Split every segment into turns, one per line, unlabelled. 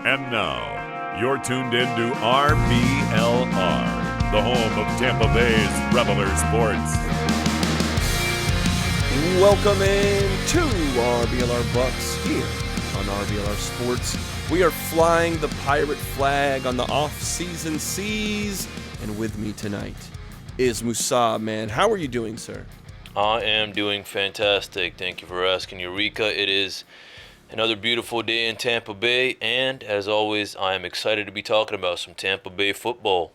And now, you're tuned in to RBLR, the home of Tampa Bay's RBLR Sports.
Welcome in to RBLR Bucs here on RBLR Sports. We are flying the pirate flag on the off-season seas, and with me tonight is Musab, man. How are you doing, sir?
I am doing fantastic. Thank you for asking, Eureka. It is another beautiful day in Tampa Bay, and as always, I am excited to be talking about some Tampa Bay football.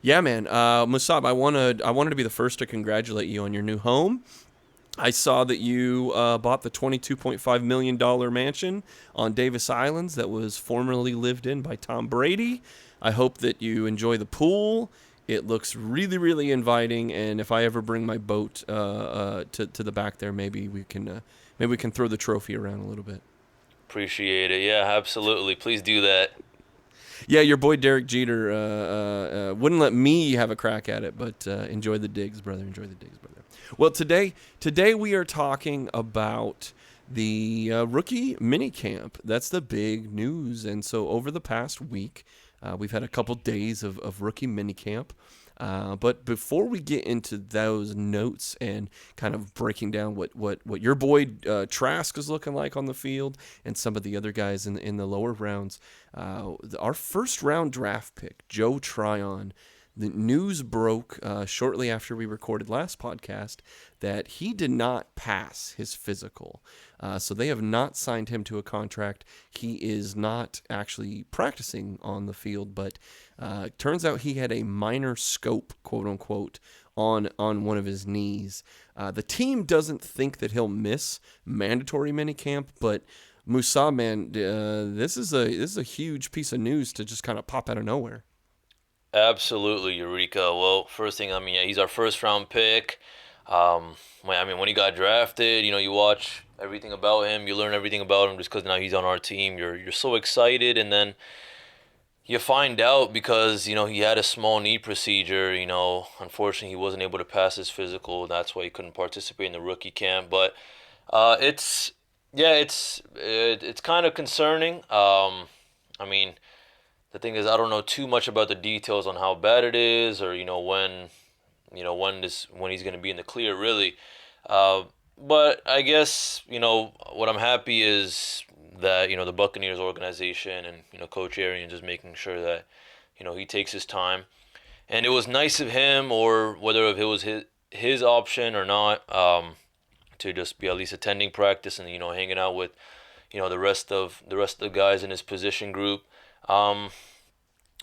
Yeah, man. Musab, I wanted to be the first to congratulate you on your new home. I saw that you bought the $22.5 million mansion on Davis Islands that was formerly lived in by Tom Brady. I hope that you enjoy the pool. It looks really, really inviting, and if I ever bring my boat to the back there, maybe we can throw the trophy around a little bit.
Appreciate it. Yeah, absolutely. Please do that.
Yeah, your boy Derek Jeter wouldn't let me have a crack at it, but enjoy the digs, brother. Enjoy the digs, brother. Well, today we are talking about the rookie minicamp. That's the big news. And so over the past week, we've had a couple days of rookie minicamp. But before we get into those notes and kind of breaking down what your boy Trask is looking like on the field and some of the other guys in the lower rounds, our first round draft pick, Joe Tryon, the news broke shortly after we recorded last podcast that he did not pass his physical. So they have not signed him to a contract. He is not actually practicing on the field, but turns out he had a minor scope, quote unquote, on one of his knees. The team doesn't think that he'll miss mandatory minicamp, but Musa, man, this is a huge piece of news to just kind of pop out of nowhere.
Absolutely, Eureka. Well, first thing, he's our first round pick. When he got drafted, you watch everything about him, you learn everything about him just because now he's on our team. You're so excited, and then you find out because he had a small knee procedure. Unfortunately, he wasn't able to pass his physical. That's why he couldn't participate in the rookie camp. But it's kind of concerning. The thing is, I don't know too much about the details on how bad it is, or when he's going to be in the clear, really. But I guess what I'm happy is that the Buccaneers organization and Coach Arians is making sure that he takes his time, and it was nice of him, or whether it was his option or not, to just be at least attending practice and hanging out with the rest of the guys in his position group.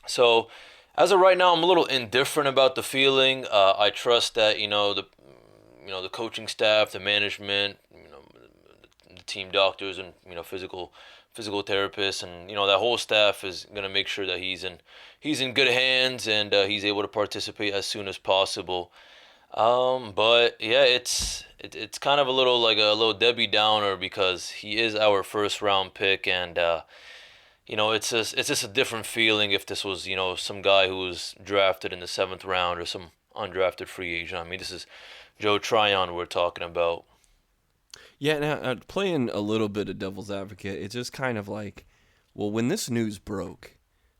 So as of right now, I'm a little indifferent about the feeling. I trust that the coaching staff, the management, the team doctors, and physical therapists, and that whole staff is gonna make sure that he's in good hands and he's able to participate as soon as possible. But yeah, it's kind of a little Debbie Downer because he is our first round pick, and it's just a different feeling if this was some guy who was drafted in the 7th round or some undrafted free agent. This is Joe Tryon we're talking about.
Yeah, now playing a little bit of devil's advocate, it's just kind of like, well, when this news broke,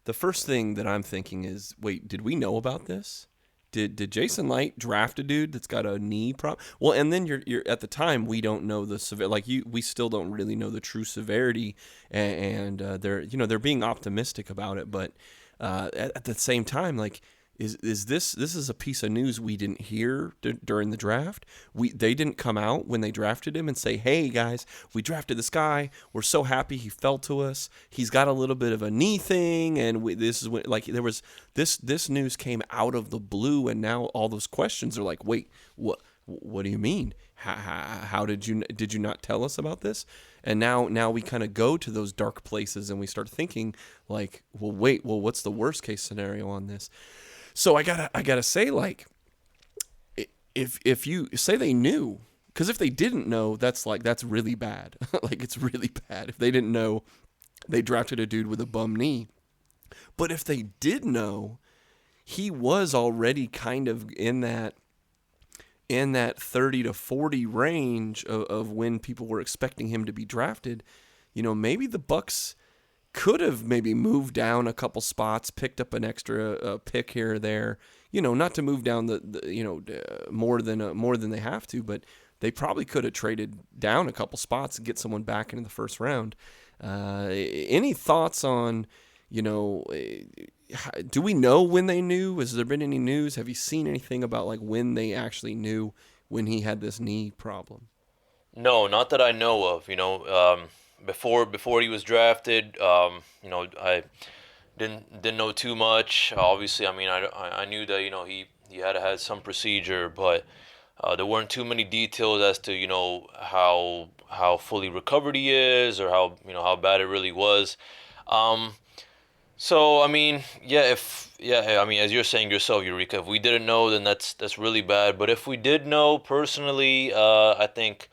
the first thing that I'm thinking is, wait, did we know about this? Did Jason Light draft a dude that's got a knee problem? Well, and then you're at the time we don't know the we still don't really know the true severity, and they're being optimistic about it, but at the same time, like, is this is a piece of news we didn't hear during the draft. They didn't come out when they drafted him and say, hey guys, we drafted this guy, we're so happy he fell to us, he's got a little bit of a knee thing, and this is what, like, there was this news came out of the blue, and now all those questions are like, wait, what do you mean? How did you not tell us about this? And now we kind of go to those dark places and we start thinking like, well, what's the worst case scenario on this? So I gotta say, like, if you say they knew, because if they didn't know, that's really bad. Like, it's really bad if they didn't know they drafted a dude with a bum knee. But if they did know, he was already kind of in that 30 to 40 range of when people were expecting him to be drafted. Maybe the Bucs could have maybe moved down a couple spots, picked up an extra pick here or there. Not to move down more than they have to, but they probably could have traded down a couple spots and get someone back into the first round. Any thoughts on, do we know when they knew? Has there been any news? Have you seen anything about like when they actually knew when he had this knee problem?
No, not that I know of. Before he was drafted, I didn't know too much. Obviously, I mean, I knew that he had some procedure, but there weren't too many details as to how fully recovered he is, or how bad it really was. So I mean, I mean, as you're saying yourself, Eureka, if we didn't know, then that's really bad. But if we did know personally, I think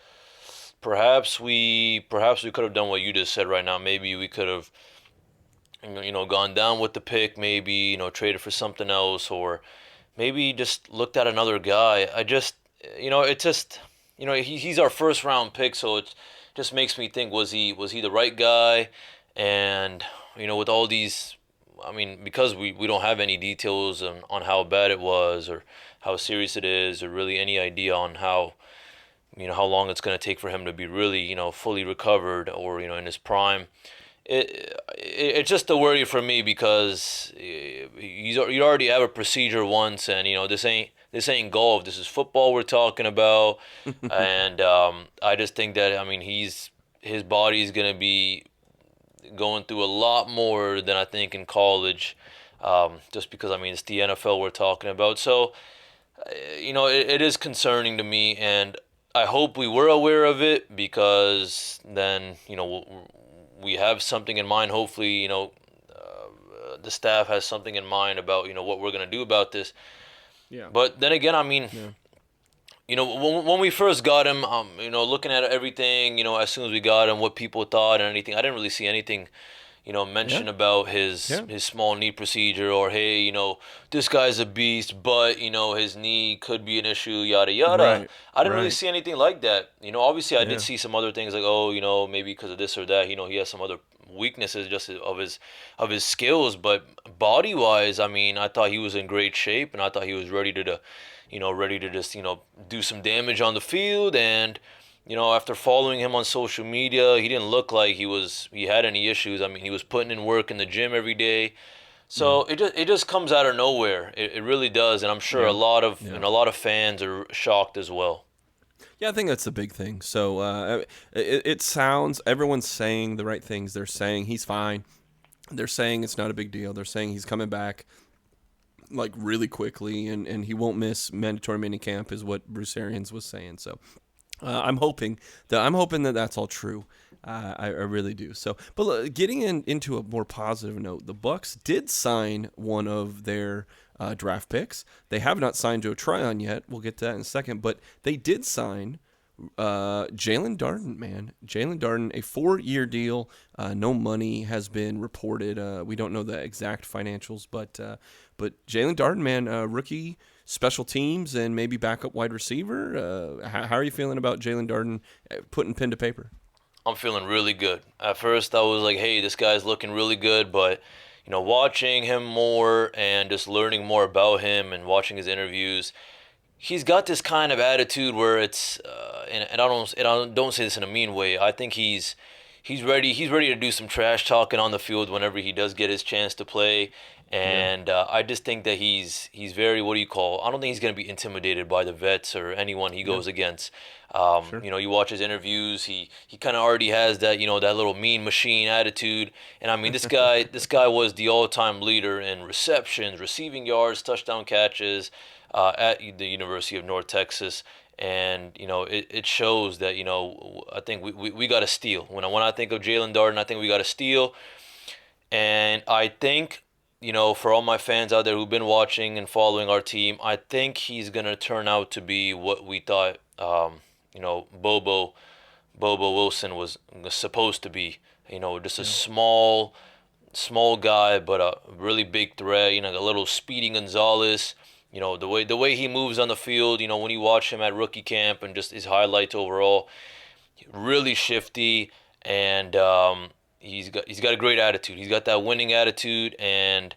perhaps we could have done what you just said right now. Maybe we could have gone down with the pick, maybe traded for something else, or maybe just looked at another guy. He's our first round pick, so it just makes me think, was he the right guy? And with all these, I mean, because we don't have any details on how bad it was, or how serious it is, or really any idea on how long it's going to take for him to be really fully recovered, or in his prime. It's just a worry for me, because you already have a procedure once, and this ain't golf. This is football we're talking about. And I just think that, I mean, his body is going to be going through a lot more than I think in college, just because, I mean, it's the NFL we're talking about. So it is concerning to me, and I hope we were aware of it, because then we have something in mind. Hopefully the staff has something in mind about what we're going to do about this.
Yeah.
But then again, I mean, when we first got him, looking at everything, as soon as we got him, what people thought and anything, I didn't really see anything, mention about his small knee procedure, or, hey, this guy's a beast, but, his knee could be an issue, yada, yada.
Right.
I didn't really see anything like that. Obviously I did see some other things, like, maybe because of this or that, he has some other weaknesses just of his skills, but body-wise, I mean, I thought he was in great shape, and I thought he was ready to just, do some damage on the field. And, after following him on social media, he didn't look like he had any issues. I mean, he was putting in work in the gym every day. So it just comes out of nowhere. It really does. And I'm sure a lot of fans are shocked as well.
Yeah, I think that's the big thing. So it sounds, everyone's saying the right things. They're saying he's fine. They're saying it's not a big deal. They're saying he's coming back like really quickly, and he won't miss mandatory minicamp, is what Bruce Arians was saying. So I'm hoping that that's all true. I really do. So, but look, getting into a more positive note, the Bucs did sign one of their draft picks. They have not signed Joe Tryon yet. We'll get to that in a second. But they did sign Jalen Darden, man. Jalen Darden, a 4-year deal. No money has been reported. We don't know the exact financials, but Jalen Darden, man, rookie, special teams, and maybe backup wide receiver. How are you feeling about Jalen Darden putting pen to paper?
I'm feeling really good. At first, I was like, hey, this guy's looking really good, but watching him more and just learning more about him and watching his interviews, he's got this kind of attitude where it's, and I don't say this in a mean way. I think he's ready. He's ready to do some trash talking on the field whenever he does get his chance to play. And I just think that he's very, I don't think he's going to be intimidated by the vets or anyone he goes against. Sure. You watch his interviews, he kind of already has that, that little mean machine attitude. And I mean, this guy was the all-time leader in receptions, receiving yards, touchdown catches at the University of North Texas. And, it shows that, I think we got to steal. When I think of Jalen Darden, I think we got to steal. And I think, for all my fans out there who've been watching and following our team, I think he's going to turn out to be what we thought, Bobo Wilson was supposed to be. Just a small guy, but a really big threat, a little speedy Gonzalez. The way he moves on the field, when you watch him at rookie camp and just his highlights overall, really shifty. And he's got a great attitude. He's got that winning attitude, and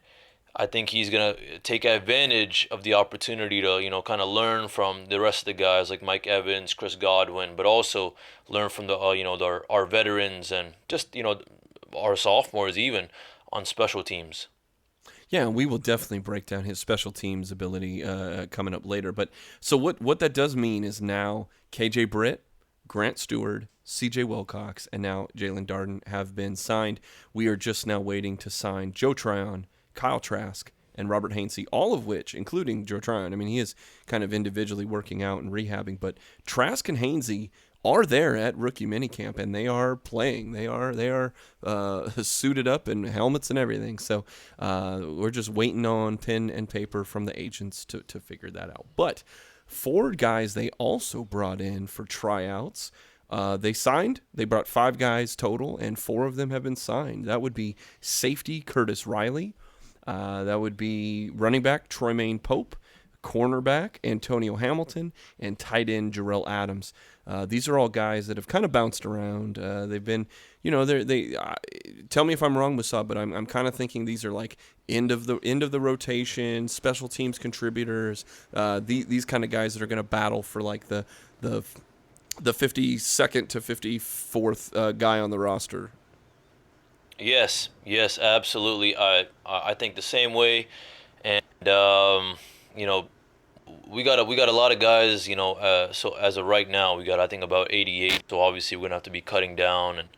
I think he's gonna take advantage of the opportunity to, kind of learn from the rest of the guys like Mike Evans, Chris Godwin, but also learn from the our veterans and just our sophomores even on special teams.
Yeah, we will definitely break down his special teams ability coming up later. But so what that does mean is now KJ Britt, Grant Stewart, CJ Wilcox, and now Jalen Darden have been signed. We are just now waiting to sign Joe Tryon, Kyle Trask, and Robert Hainsey, all of which, including Joe Tryon. I mean, he is kind of individually working out and rehabbing, but Trask and Hainsey are there at rookie minicamp, and they are playing. They are suited up in helmets and everything. So we're just waiting on pen and paper from the agents to figure that out. But 4 guys they also brought in for tryouts. They brought 5 guys total, and 4 of them have been signed. That would be safety Curtis Riley. That would be running back Troymaine Pope, cornerback Antonio Hamilton, and tight end Jarrell Adams. These are all guys that have kind of bounced around. They've been, they tell me if I'm wrong, Musab, but I'm kind of thinking these are like end of the rotation, special teams contributors. These kind of guys that are going to battle for like the 52nd to 54th guy on the roster.
Yes, absolutely. I think the same way, and we got a lot of guys. So as of right now, we got I think about 88. So obviously we're gonna have to be cutting down, and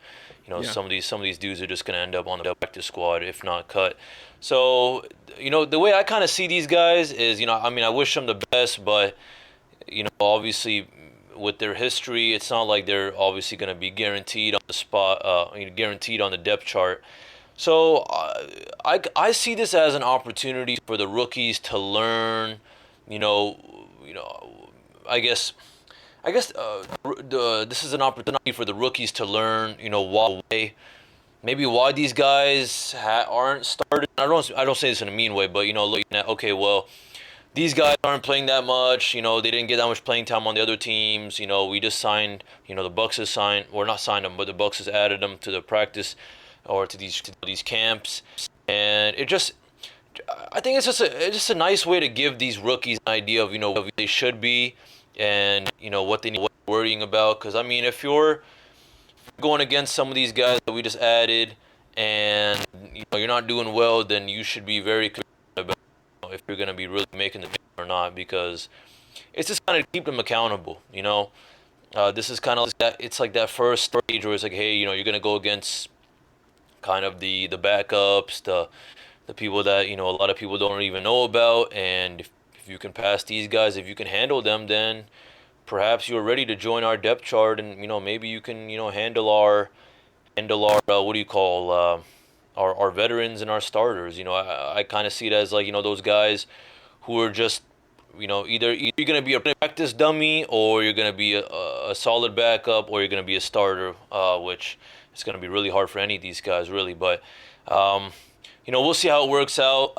some of these dudes are just gonna end up on the practice squad if not cut. So the way I kind of see these guys is I wish them the best, but obviously, with their history, it's not like they're obviously going to be guaranteed on the spot, guaranteed on the depth chart. So I see this as an opportunity for the rookies to learn. I guess this is an opportunity for the rookies to learn. Why these guys aren't started. I don't say this in a mean way, but looking at, okay, well, these guys aren't playing that much. They didn't get that much playing time on the other teams. We just signed. The Bucs has signed, or not signed them, but the Bucs has added them to the practice or to these camps, and I think it's just a nice way to give these rookies an idea of what they should be, and what they need, what they're worrying about. Because if you're going against some of these guys that we just added, and you're not doing well, then you should be very concerned about if you're going to be really making the team or not, because it's just kind of keep them accountable. This is kind of like that. It's like that first stage where it's like, hey, you're going to go against kind of the backups, the people that a lot of people don't even know about, and if you can pass these guys, if you can handle them, then perhaps you're ready to join our depth chart, and maybe you can handle our what do you call our veterans and our starters. I kind of see it as like those guys who are just either you're gonna be a practice dummy, or you're gonna be a solid backup, or you're gonna be a starter, which is gonna be really hard for any of these guys, really. But we'll see how it works out.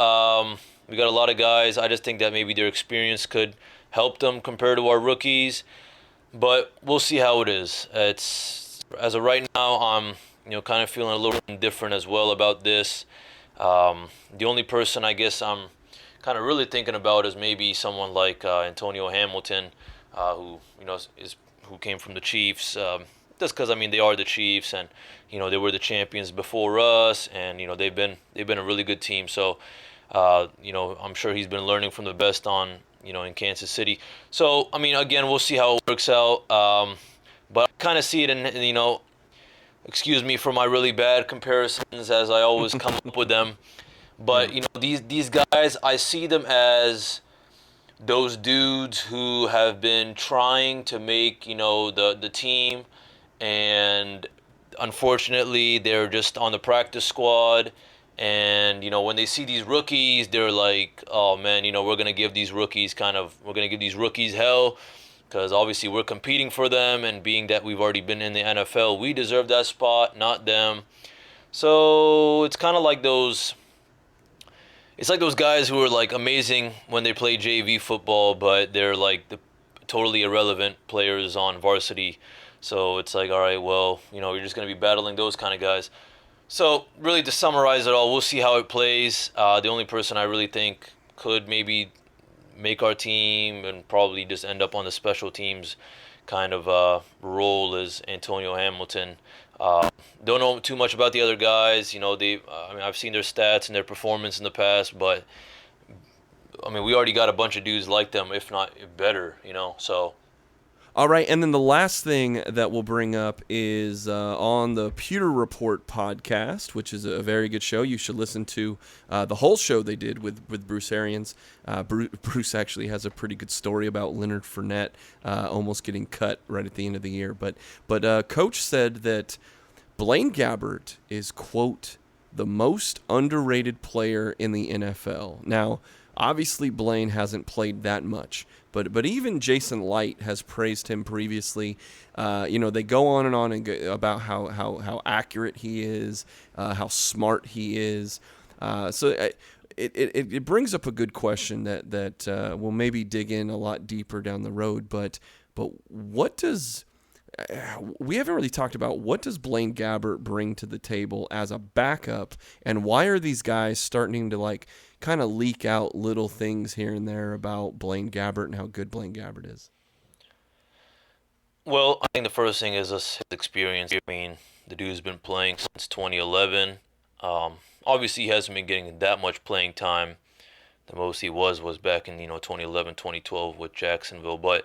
We got a lot of guys. I just think that maybe their experience could help them compared to our rookies, but we'll see how it is. It's as of right now, I'm kind of feeling a little indifferent as well about this. The only person I guess I'm kind of really thinking about is maybe someone like Antonio Hamilton, who who came from the Chiefs. Just because they are the Chiefs, and they were the champions before us, and they've been a really good team. So I'm sure he's been learning from the best in Kansas City. So again, we'll see how it works out. But I kind of see it in excuse me for my really bad comparisons, as I always come up with them. But these guys, I see them as those dudes who have been trying to make the team, and unfortunately they're just on the practice squad. And when they see these rookies, they're like, oh man, we're gonna give these rookies hell, because obviously we're competing for them, and being that we've already been in the NFL, we deserve that spot, not them. So it's kind of like those. It's like those guys who are like amazing when they play JV football, but they're like the totally irrelevant players on varsity. So it's like, all right, well, you're just gonna be battling those kind of guys. So really, to summarize it all, we'll see how it plays. The only person I really think could maybe make our team and probably just end up on the special teams kind of role is Antonio Hamilton. Don't know too much about the other guys. I mean, I've seen their stats and their performance in the past, but I mean, we already got a bunch of dudes like them, if not better. So.
All right, and then the last thing that we'll bring up is on the Pewter Report podcast, which is a very good show. You should listen to the whole show they did with Bruce Arians. Bruce actually has a pretty good story about Leonard Fournette almost getting cut right at the end of the year. But Coach said that Blaine Gabbert is, quote, the most underrated player in the NFL. Now, obviously, Blaine hasn't played that much, but even Jason Light has praised him previously. They go on and on about how accurate he is, how smart he is. So it brings up a good question that we'll maybe dig in a lot deeper down the road. But what does we haven't really talked about what does Blaine Gabbert bring to the table as a backup, and why are these guys starting to kind of leak out little things here and there about Blaine Gabbert and how good Blaine Gabbert is?
Well, I think the first thing is his experience. I mean, the dude's been playing since 2011. Obviously, he hasn't been getting that much playing time. The most he was back in 2011, 2012 with Jacksonville. But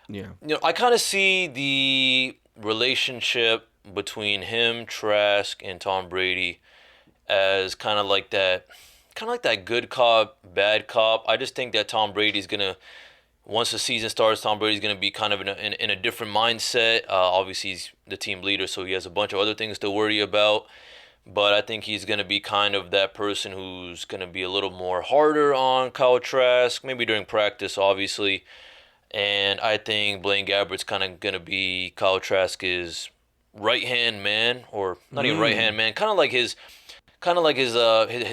yeah,
I kind of see the relationship between him, Trask, and Tom Brady as kind of like that good cop, bad cop. I just think that Tom Brady's gonna, once the season starts, Tom Brady's gonna be kind of in a different mindset. Obviously, he's the team leader, so he has a bunch of other things to worry about. But I think he's gonna be kind of that person who's gonna be a little more harder on Kyle Trask, maybe during practice, obviously. And I think Blaine Gabbert's kind of gonna be Kyle Trask's right hand man, or not even right hand man, kind of like his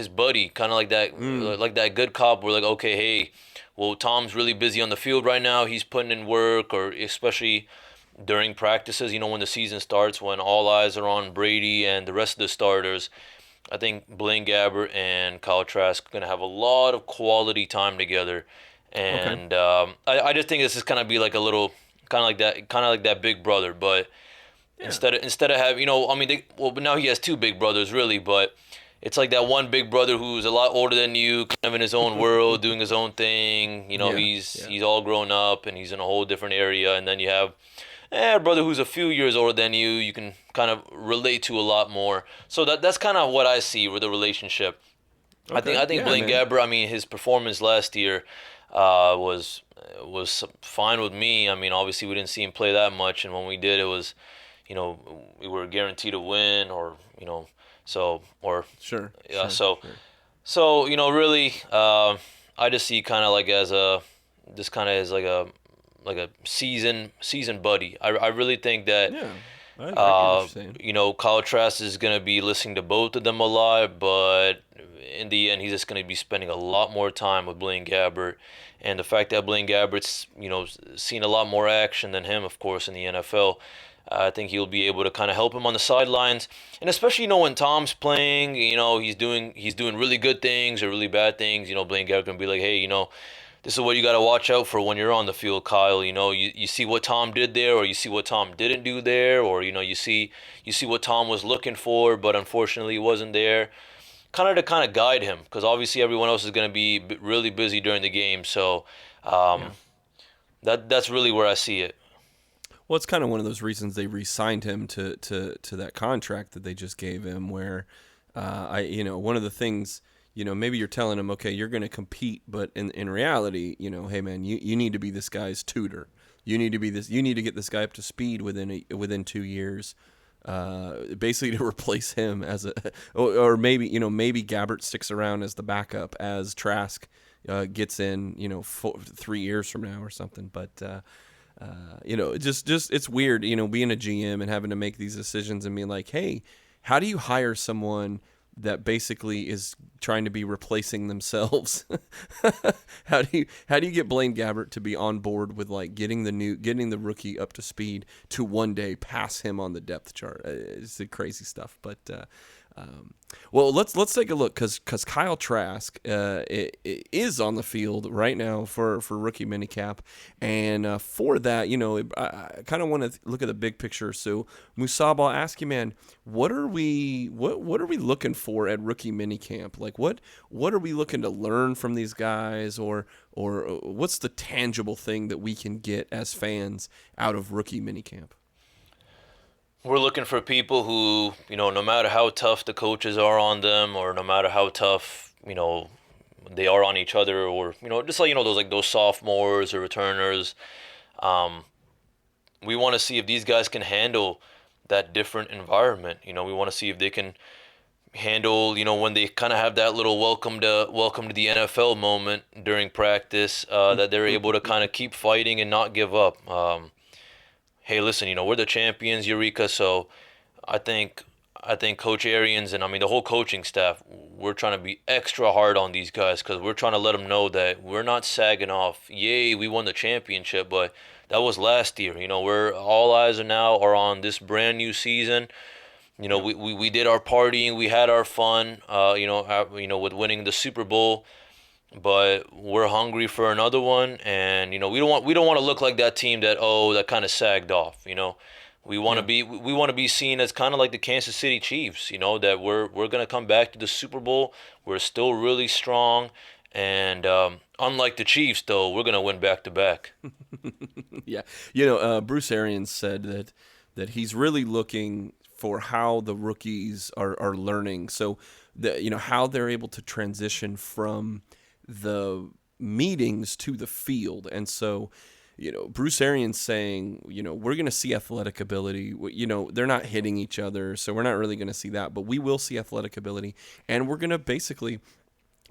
buddy, kind of like that good cop. We're like, okay, hey, well, Tom's really busy on the field right now. He's putting in work, or especially during practices, when the season starts, when all eyes are on Brady and the rest of the starters. I think Blaine Gabbert and Kyle Trask are gonna have a lot of quality time together, and I just think this is gonna be like a little kind of like that big brother, but. Yeah. Instead of having, but now he has two big brothers, really, but it's like that one big brother who's a lot older than you, kind of in his own world, doing his own thing. He's all grown up and he's in a whole different area. And then you have a brother who's a few years older than you. You can kind of relate to a lot more. So that's kind of what I see with the relationship. Okay. I think Blaine Gabbert, his performance last year was fine with me. I mean, obviously we didn't see him play that much, and when we did, it was. We were guaranteed to win, or
sure.
Yeah. So really, I just see kind of like as a season buddy. I really think that.
Yeah. I get what you're saying.
Kyle Trask is gonna be listening to both of them a lot, but in the end, he's just gonna be spending a lot more time with Blaine Gabbert, and the fact that Blaine Gabbert's seen a lot more action than him, of course, in the NFL. I think he'll be able to kind of help him on the sidelines, and especially when Tom's playing, he's doing really good things or really bad things. Blaine Gabbert can be like, hey, this is what you got to watch out for when you're on the field, Kyle. You see what Tom did there, or you see what Tom didn't do there, or you see what Tom was looking for, but unfortunately he wasn't there. Kind of guide him, because obviously everyone else is going to be really busy during the game. So that's really where I see it.
Well, it's kind of one of those reasons they re-signed him to that contract that they just gave him, where one of the things, maybe you're telling him, okay, you're going to compete, but in reality, hey man, you need to be this guy's tutor. You need to get this guy up to speed within 2 years, basically to replace him or maybe Gabbert sticks around as the backup as Trask gets in 3 years from now or something, but. Just it's weird, being a GM and having to make these decisions and being like, hey, how do you hire someone that basically is trying to be replacing themselves? How do you get Blaine Gabbert to be on board with getting the rookie up to speed to one day pass him on the depth chart? It's the crazy stuff, but Well, let's take a look because Kyle Trask is on the field right now for rookie minicamp, and for that, I kind of want to look at the big picture. So, Musab, I'll ask you, man, what are we looking for at rookie minicamp? Like, what are we looking to learn from these guys, or what's the tangible thing that we can get as fans out of rookie minicamp?
We're looking for people who, no matter how tough the coaches are on them, or no matter how tough, they are on each other, or, just like, those sophomores or returners, we want to see if these guys can handle that different environment. We want to see if they can handle, when they kind of have that little welcome to the NFL moment during practice, that they're able to kind of keep fighting and not give up. Hey, listen, we're the champions, Eureka. So I think Coach Arians and the whole coaching staff, we're trying to be extra hard on these guys because we're trying to let them know that we're not sagging off. Yay, we won the championship, but that was last year. We're all eyes are on this brand new season. We did our partying, we had our fun. With winning the Super Bowl. But we're hungry for another one, and we don't want to look like that team that kind of sagged off. We want to be seen as kind of like the Kansas City Chiefs. That we're gonna come back to the Super Bowl. We're still really strong, and unlike the Chiefs, though, we're gonna win back to back.
Yeah, Bruce Arians said that he's really looking for how the rookies are learning. So how they're able to transition from the meetings to the field. And so, Bruce Arians saying, we're going to see athletic ability. They're not hitting each other, so we're not really going to see that, but we will see athletic ability, and we're going to basically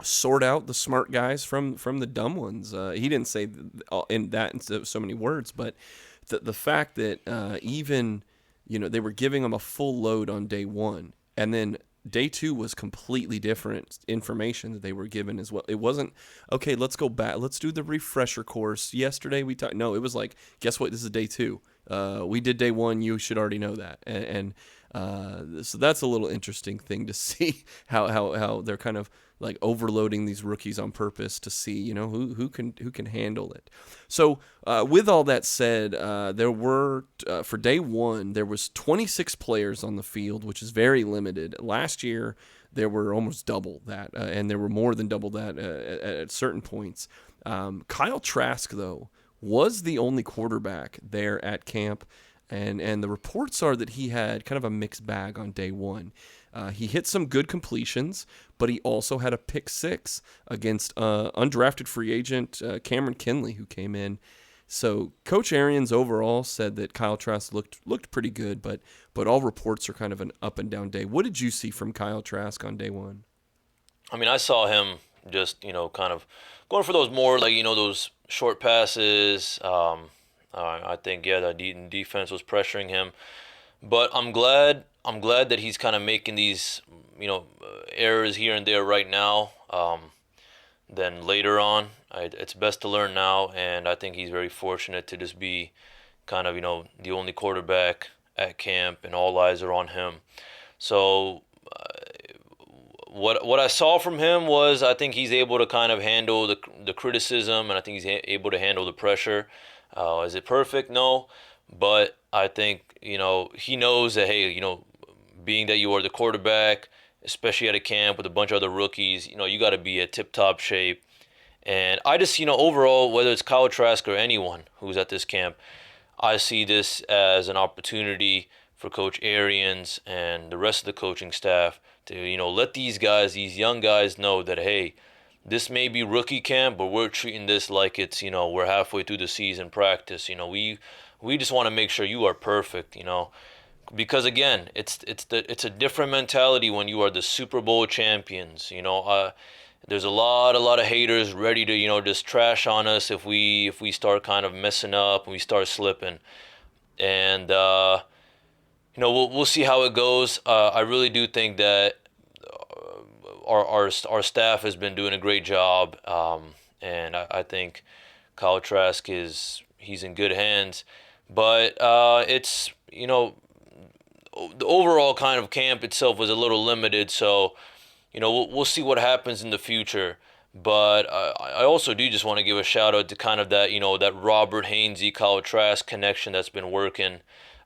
sort out the smart guys from the dumb ones. He didn't say in so many words, but the fact that even, they were giving them a full load on day one, and then day two was completely different information that they were given as well. It wasn't, okay, let's go back. Let's do the refresher course. Yesterday we talked. No, it was like, guess what? This is day two. We did day one. You should already know that. And so that's a little interesting thing to see how they're kind of like overloading these rookies on purpose to see, who can handle it. So with all that said, there were for day one there was 26 players on the field, which is very limited. Last year there were almost double that, and there were more than double that at certain points. Kyle Trask, though, was the only quarterback there at camp, and the reports are that he had kind of a mixed bag on day one. He hit some good completions, but he also had a pick six against undrafted free agent Cameron Kinley, who came in. So Coach Arians overall said that Kyle Trask looked pretty good, but all reports are kind of an up and down day. What did you see from Kyle Trask on day one?
I saw him just kind of going for those more like those short passes. I think the defense was pressuring him, but I'm glad that he's kind of making these errors here and there right now. Then later on, it's best to learn now, and I think he's very fortunate to just be kind of the only quarterback at camp, and all eyes are on him. So what I saw from him was I think he's able to kind of handle the criticism, and I think he's able to handle the pressure. Is it perfect? No, but I think he knows that, hey, being that you are the quarterback, especially at a camp with a bunch of other rookies, you got to be at tip-top shape. And I just, overall, whether it's Kyle Trask or anyone who's at this camp, I see this as an opportunity for Coach Arians and the rest of the coaching staff to, let these young guys know that, hey, this may be rookie camp, but we're treating this like it's, we're halfway through the season practice. We just want to make sure you are perfect, because again, it's a different mentality when you are the Super Bowl champions. There's a lot of haters ready to just trash on us if we start kind of messing up and we start slipping, and we'll see how it goes. I really do think that our staff has been doing a great job, and I think Kyle Trask he's in good hands, but it's the overall kind of camp itself was a little limited. So, we'll see what happens in the future. But I also do just want to give a shout out to kind of that, that Robert Hainsey, Kyle Trask connection that's been working.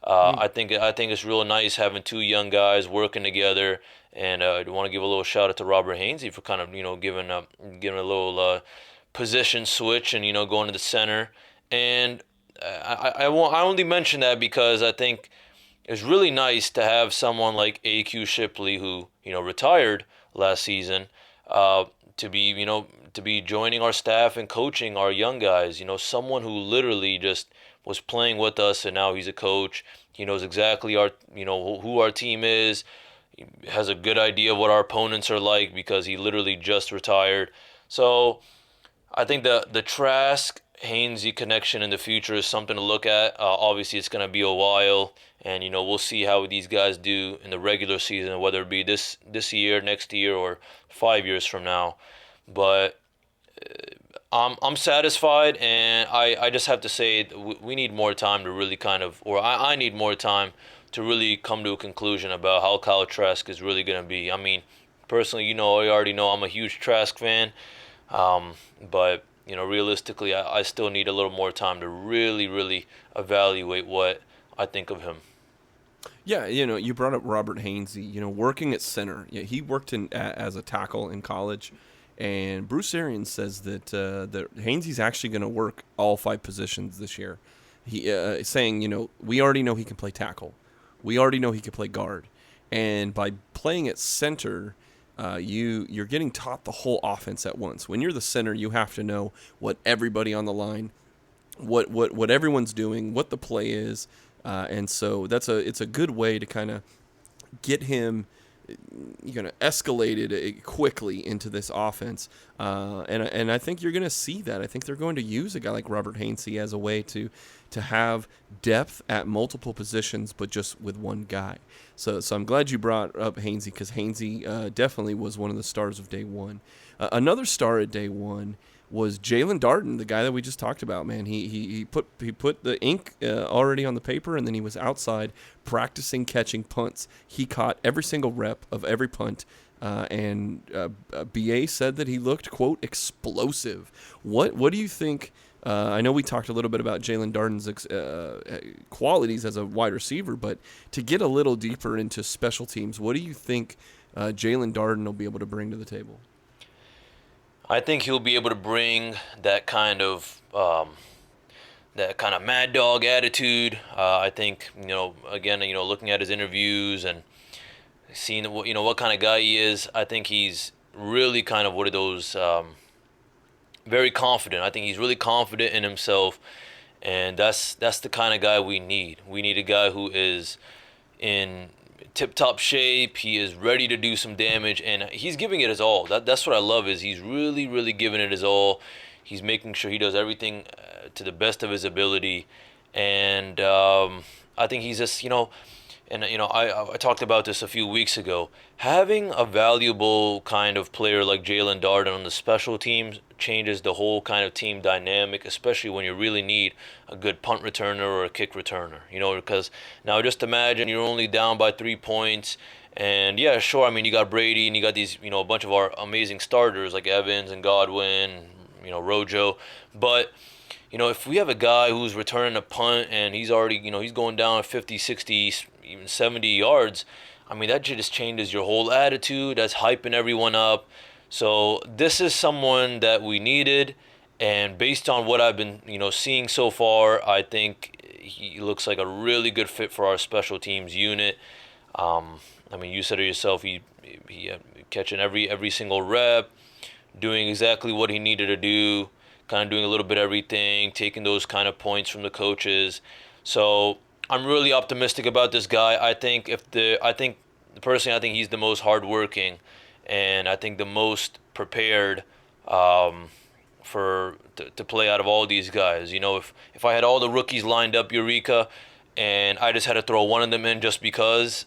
I think it's real nice having two young guys working together, and I want to give a little shout out to Robert Hainsey for kind of giving a little position switch and going to the center. And I only mention that because I think it's really nice to have someone like A.Q. Shipley, who retired last season, to be joining our staff and coaching our young guys. Someone who literally just was playing with us, and now he's a coach. He knows exactly who our team is. He has a good idea of what our opponents are like because he literally just retired. So I think the Trask Hainsey connection in the future is something to look at. Obviously, it's going to be a while, and we'll see how these guys do in the regular season, whether it be this year, next year, or 5 years from now. But I'm satisfied, and I just have to say we need more time to really I need more time to really come to a conclusion about how Kyle Trask is really going to be. I mean, personally, you already know I'm a huge Trask fan, but realistically, I still need a little more time to really, really evaluate what I think of him.
Yeah, you brought up Robert Hainsey, working at center. Yeah, he worked as a tackle in college. And Bruce Arians says that Hainsey's actually going to work all 5 positions this year. He saying, we already know he can play tackle. We already know he can play guard. And by playing at center, you're getting taught the whole offense at once. When you're the center, you have to know what everybody on the line, what everyone's doing, what the play is. And so it's a good way to kind of get him escalated quickly into this offense, and I think you're going to see that. I think they're going to use a guy like Robert Hainsey as a way to have depth at multiple positions, but just with one guy. So I'm glad you brought up Hainsey, because Hainsey definitely was one of the stars of day one. Another star at day one was Jalen Darden, the guy that we just talked about. Man, he put the ink already on the paper, and then he was outside practicing catching punts. He caught every single rep of every punt, and BA said that he looked, quote, explosive. What do you think? I know we talked a little bit about Jalen Darden's qualities as a wide receiver, but to get a little deeper into special teams, what do you think Jalen Darden will be able to bring to the table?
I think he'll be able to bring that kind of mad dog attitude. I think again, looking at his interviews and seeing what kind of guy he is, I think he's really kind of one of those very confident. I think he's really confident in himself, and that's the kind of guy we need. We need a guy who is in tip-top shape. He is ready to do some damage, and he's giving it his all. That's what I love, is he's really, really giving it his all. He's making sure he does everything to the best of his ability, and I think he's just, I talked about this a few weeks ago. Having a valuable kind of player like Jalen Darden on the special teams changes the whole kind of team dynamic, especially when you really need a good punt returner or a kick returner. Because now just imagine you're only down by 3 points, and yeah, sure, I mean, you got Brady and you got these, a bunch of our amazing starters like Evans and Godwin, Rojo, but if we have a guy who's returning a punt and he's already, he's going down 50, 60, even 70 yards, I mean, that just changes your whole attitude. That's hyping everyone up. So this is someone that we needed, and based on what I've been, seeing so far, I think he looks like a really good fit for our special teams unit. I mean, you said it yourself. He catching every single rep, doing exactly what he needed to do, kind of doing a little bit of everything, taking those kind of points from the coaches. So I'm really optimistic about this guy. I think personally, I think he's the most hardworking, and I think the most prepared to play out of all these guys. If I had all the rookies lined up, Eureka, and I just had to throw one of them in just because,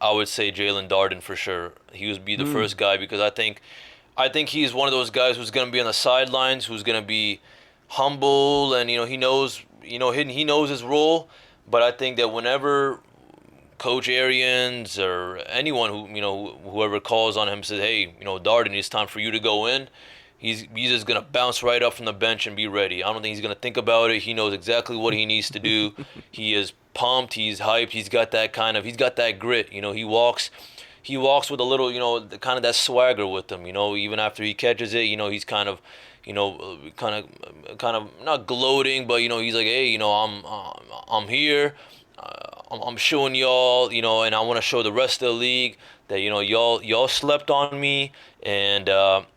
I would say Jalen Darden for sure. He would be the first guy, because I think he's one of those guys who's going to be on the sidelines, who's going to be humble, and he knows he knows his role. But I think that whenever Coach Arians or anyone whoever calls on him says, hey, Darden, it's time for you to go in. He's just gonna bounce right up from the bench and be ready. I don't think he's gonna think about it. He knows exactly what he needs to do. He is pumped. He's hyped. He's got that grit. He walks with a little, kind of that swagger with him. Even after he catches it, he's kind of not gloating, but he's like, hey, I'm here. I'm showing y'all, and I want to show the rest of the league that y'all slept on me, and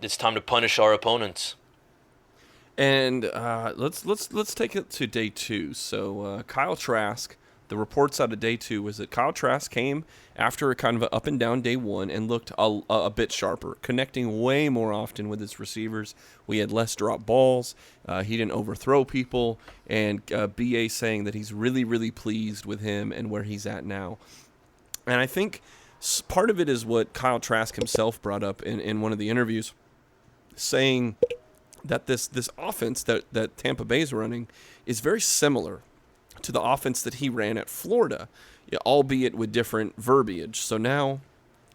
it's time to punish our opponents.
And let's take it to day 2. So Kyle Trask, the reports out of day 2 was that Kyle Trask came after a kind of an up and down day 1 and looked a bit sharper, connecting way more often with his receivers. We had less drop balls. He didn't overthrow people, and BA saying that he's really, really pleased with him and where he's at now. And I think part of it is what Kyle Trask himself brought up in one of the interviews, saying that this offense that Tampa Bay is running is very similar to the offense that he ran at Florida, albeit with different verbiage. So now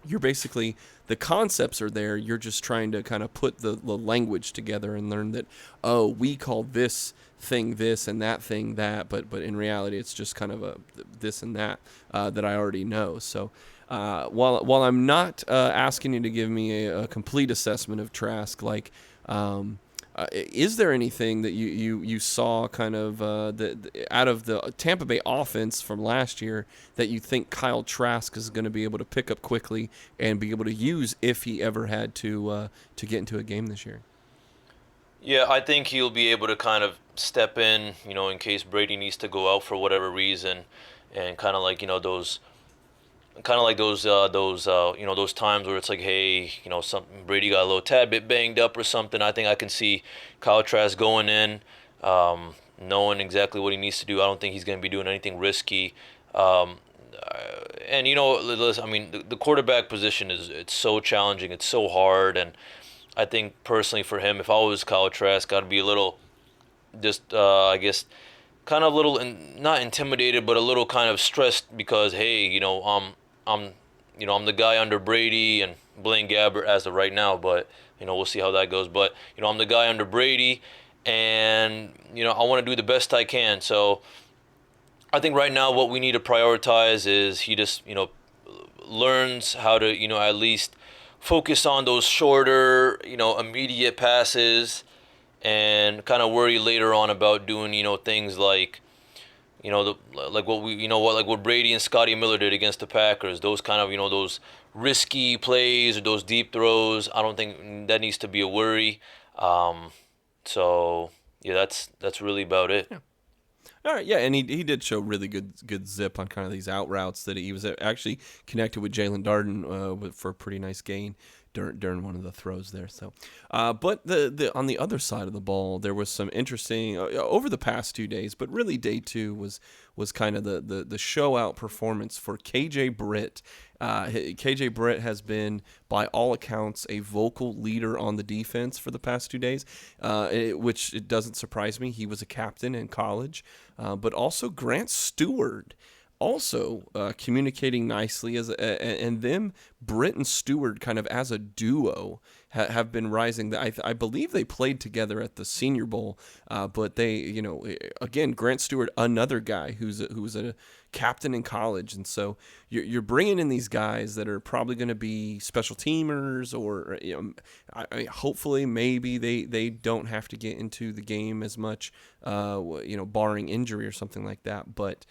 you're basically, the concepts are there. You're just trying to kind of put the language together and learn that, oh, we call this thing this and that thing that, but in reality it's just kind of a this and that that I already know. So while I'm not asking you to give me a complete assessment of Trask, like is there anything that you saw kind of out of the Tampa Bay offense from last year that you think Kyle Trask is going to be able to pick up quickly and be able to use if he ever had to get into a game this year?
Yeah, I think he'll be able to kind of step in, in case Brady needs to go out for whatever reason, and kind of like those times where it's like, hey, something, Brady got a little tad bit banged up or something. I think I can see Kyle Trask going in, knowing exactly what he needs to do. I don't think he's going to be doing anything risky. And listen, I mean, the quarterback position it's so challenging, it's so hard, and I think personally for him, if I was Kyle Trask, I'd be a little, just I guess, kind of a little not intimidated, but a little kind of stressed because, hey, I'm the guy under Brady and Blaine Gabbert as of right now, but we'll see how that goes. But I'm the guy under Brady, and I want to do the best I can. So I think right now what we need to prioritize is he just learns how to at least focus on those shorter immediate passes, and kind of worry later on about doing things like what Brady and Scotty Miller did against the Packers. Those kind of those risky plays or those deep throws. I don't think that needs to be a worry. So yeah, that's really about it.
Yeah. All right, yeah, and he did show really good zip on kind of these out routes that he was actually connected with Jalen Darden for a pretty nice gain during one of the throws there. So, but the on the other side of the ball, there was some interesting over the past 2 days, but really day 2 was kind of the show out performance for KJ Britt. KJ Britt has been, by all accounts, a vocal leader on the defense for the past 2 days, which it doesn't surprise me. He was a captain in college, but also Grant Stewart. Also communicating nicely and them, Britt and Stewart, kind of as a duo, have been rising. I believe they played together at the Senior Bowl, but they, again, Grant Stewart, another guy who's a captain in college, and so you're bringing in these guys that are probably going to be special teamers, or hopefully maybe they don't have to get into the game as much, barring injury or something like that, but.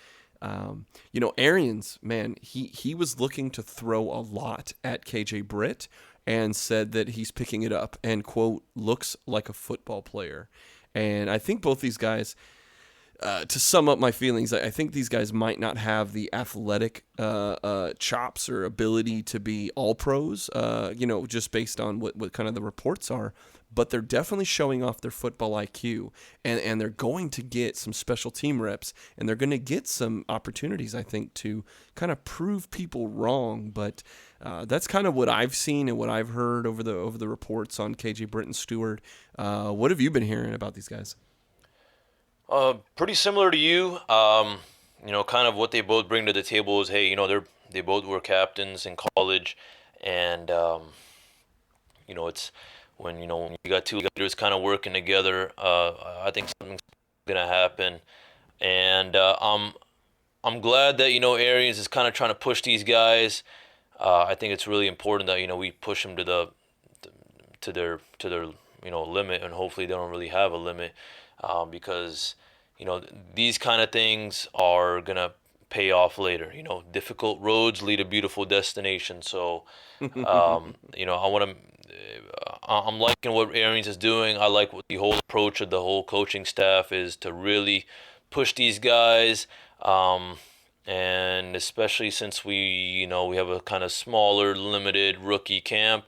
Arians, man, he was looking to throw a lot at KJ Britt and said that he's picking it up and, quote, looks like a football player. And I think both these guys, to sum up my feelings, I think these guys might not have the athletic chops or ability to be all pros, just based on what kind of the reports are. But they're definitely showing off their football IQ, and they're going to get some special team reps, and they're going to get some opportunities, I think, to kind of prove people wrong. But that's kind of what I've seen and what I've heard over the reports on KJ Britt and Stewart. What have you been hearing about these guys?
Pretty similar to you. kind of what they both bring to the table is, hey, they both were captains in college, and it's when you got two leaders kind of working together, I think something's gonna happen, and I'm glad that Arians is kind of trying to push these guys. I think it's really important that we push them to their limit, and hopefully they don't really have a limit, because these kind of things are gonna pay off later. Difficult roads lead to beautiful destinations. So I'm liking what Arians is doing. I like what the whole approach of the whole coaching staff is, to really push these guys. And especially since we have a kind of smaller, limited rookie camp,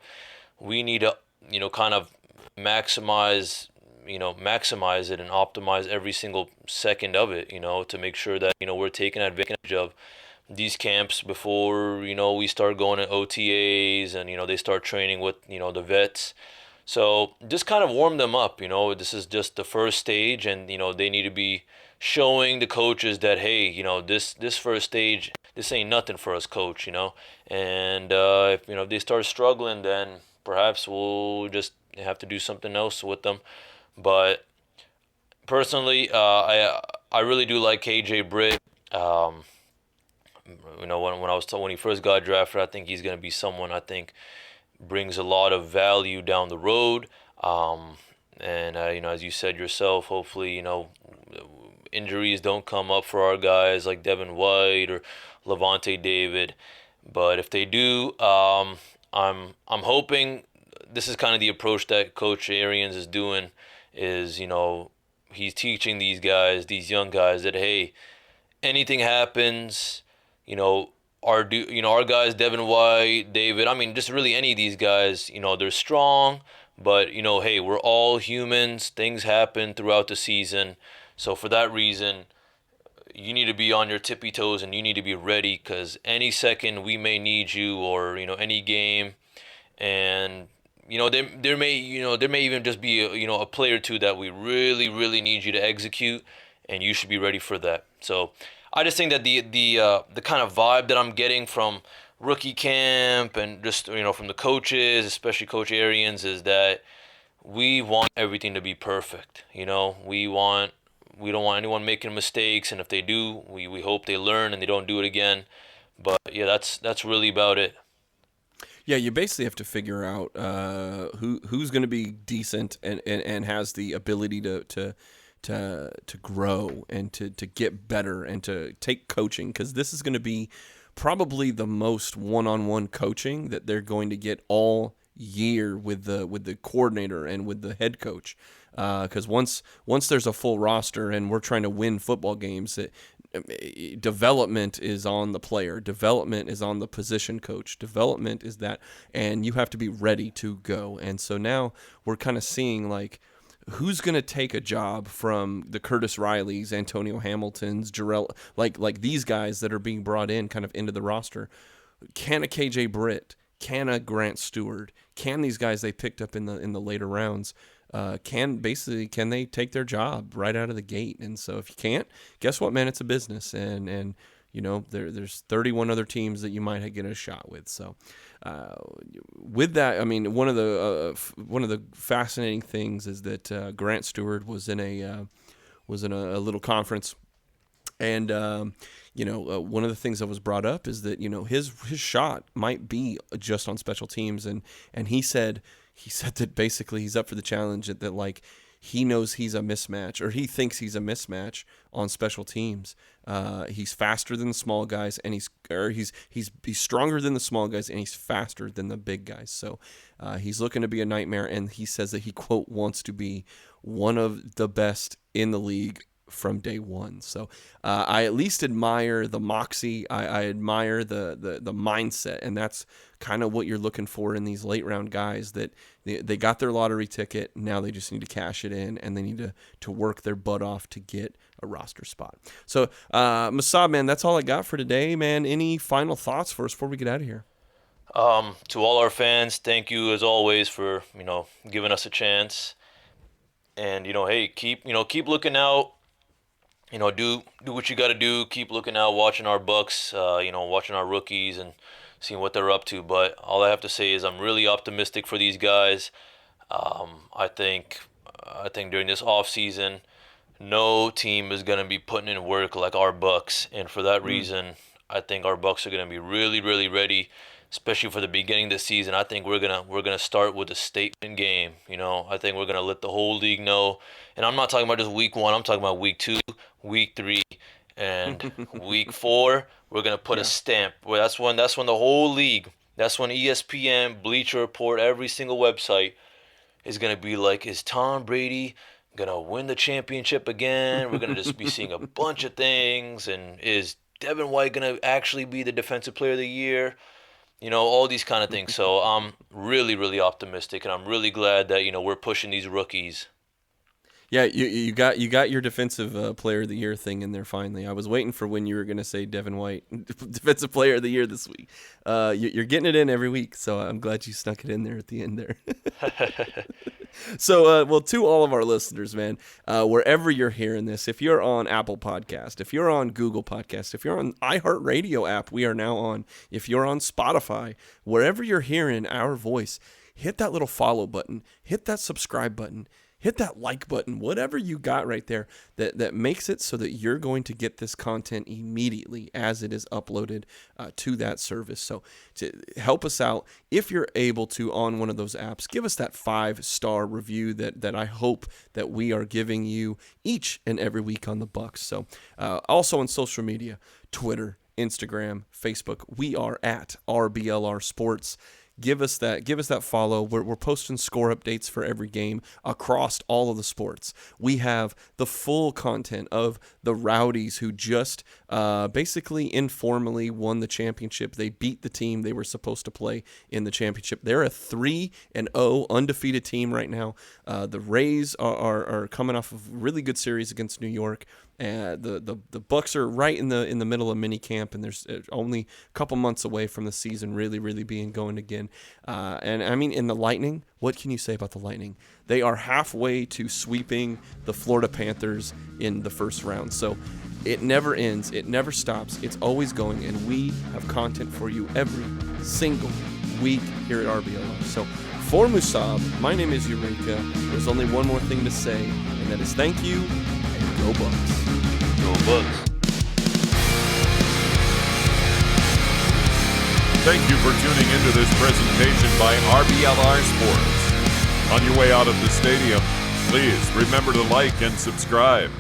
we need to, kind of maximize it and optimize every single second of it, to make sure that, we're taking advantage of these camps before, we start going to OTAs and, they start training with, the vets. So just kind of warm them up, this is just the first stage, and, they need to be showing the coaches that, hey, this first stage, this ain't nothing for us, coach, and if they start struggling, then perhaps we'll just have to do something else with them. But personally, I really do like KJ Britt. When he first got drafted, I think he's going to be someone I think brings a lot of value down the road. And as you said yourself, hopefully injuries don't come up for our guys like Devin White or Levante David. But if they do, I'm hoping this is kind of the approach that Coach Arians is doing. Is he's teaching these guys, these young guys, that hey, anything happens, our guys, Devin White, David, I mean, just really any of these guys, they're strong, but hey, we're all humans. Things happen throughout the season. So for that reason, you need to be on your tippy toes and you need to be ready, because any second we may need you, or any game, and there may even just be a play or two that we really, really need you to execute, and you should be ready for that. So I just think that the kind of vibe that I'm getting from rookie camp and just from the coaches, especially Coach Arians, is that we want everything to be perfect. We don't want anyone making mistakes, and if they do, we hope they learn and they don't do it again. But yeah, that's really about it.
Yeah, you basically have to figure out who's going to be decent and has the ability to grow and to get better and to take coaching, because this is going to be probably the most one-on-one coaching that they're going to get all year with the coordinator and with the head coach. Because once there's a full roster and we're trying to win football games, development is on the player, development is on the position coach, development is that, and you have to be ready to go. And so now we're kind of seeing like who's going to take a job from the Curtis Rileys, Antonio Hamiltons, Jarrell, like these guys that are being brought in kind of into the roster. Can a KJ Britt? Can a Grant Stewart? Can these guys they picked up in the later rounds? Can they take their job right out of the gate? And so if you can't, guess what, man? It's a business, and there's 31 other teams that you might get a shot with. So with that, I mean, one of the fascinating things is that Grant Stewart was in a little conference, and one of the things that was brought up is that his shot might be just on special teams, and he said that basically he's up for the challenge, that like he knows he's a mismatch, or he thinks he's a mismatch on special teams. He's faster than the small guys, and he's stronger than the small guys, and he's faster than the big guys. So he's looking to be a nightmare, and he says that he, quote, wants to be one of the best in the league from day one. So I at least admire the moxie. I admire the mindset, and that's kind of what you're looking for in these late round guys, that they got their lottery ticket. Now they just need to cash it in, and they need to work their butt off to get a roster spot. So Masab, man, that's all I got for today, man. Any final thoughts for us before we get out of here?
To all our fans, thank you as always for giving us a chance. And hey, keep looking out. do what you got to do. Keep looking out, watching our Bucs, watching our rookies and seeing what they're up to. But all I have to say is I'm really optimistic for these guys. I think during this off season, no team is going to be putting in work like our Bucs, and for that reason, I think our Bucs are going to be really, really ready, especially for the beginning of the season. I think we're gonna start with a statement game. I think we're gonna let the whole league know, and I'm not talking about just week 1. I'm talking about week 2, week 3, and week 4. We're gonna put a stamp. Well, that's when the whole league. That's when ESPN, Bleacher Report, every single website is gonna be like, is Tom Brady gonna win the championship again? We're gonna just be seeing a bunch of things, and is Devin White gonna actually be the Defensive Player of the Year? All these kind of things. So I'm really, really optimistic, and I'm really glad that we're pushing these rookies.
Yeah, you got your Defensive Player of the Year thing in there finally. I was waiting for when you were going to say Devin White, Defensive Player of the Year this week. You're getting it in every week, so I'm glad you snuck it in there at the end there. So, to all of our listeners, man, wherever you're hearing this, if you're on Apple Podcast, if you're on Google Podcast, if you're on iHeartRadio app, we are now on. If you're on Spotify, wherever you're hearing our voice, hit that little follow button, hit that subscribe button, hit that like button, whatever you got right there that makes it so that you're going to get this content immediately as it is uploaded to that service. So to help us out, if you're able to, on one of those apps, give us that 5-star review that I hope that we are giving you each and every week on the Bucs. So also on social media, Twitter, Instagram, Facebook, we are at RBLR Sports. Give us that follow. We're posting score updates for every game across all of the sports. We have the full content of the Rowdies who just basically informally won the championship. They beat the team they were supposed to play in the championship. They're a 3-0 undefeated team right now. The Rays are coming off of a really good series against New York. The Bucs are right in the middle of minicamp, and there's only a couple months away from the season really being going again. And I mean, in the Lightning, what can you say about the Lightning? They are halfway to sweeping the Florida Panthers in the first round. So it never ends. It never stops. It's always going, and we have content for you every single week here at RBLR. So for Musab, my name is Eureka. There's only one more thing to say, and that is thank you, and go Bucs.
Go Bucs.
Thank you for tuning into this presentation by RBLR Sports. On your way out of the stadium, please remember to like and subscribe.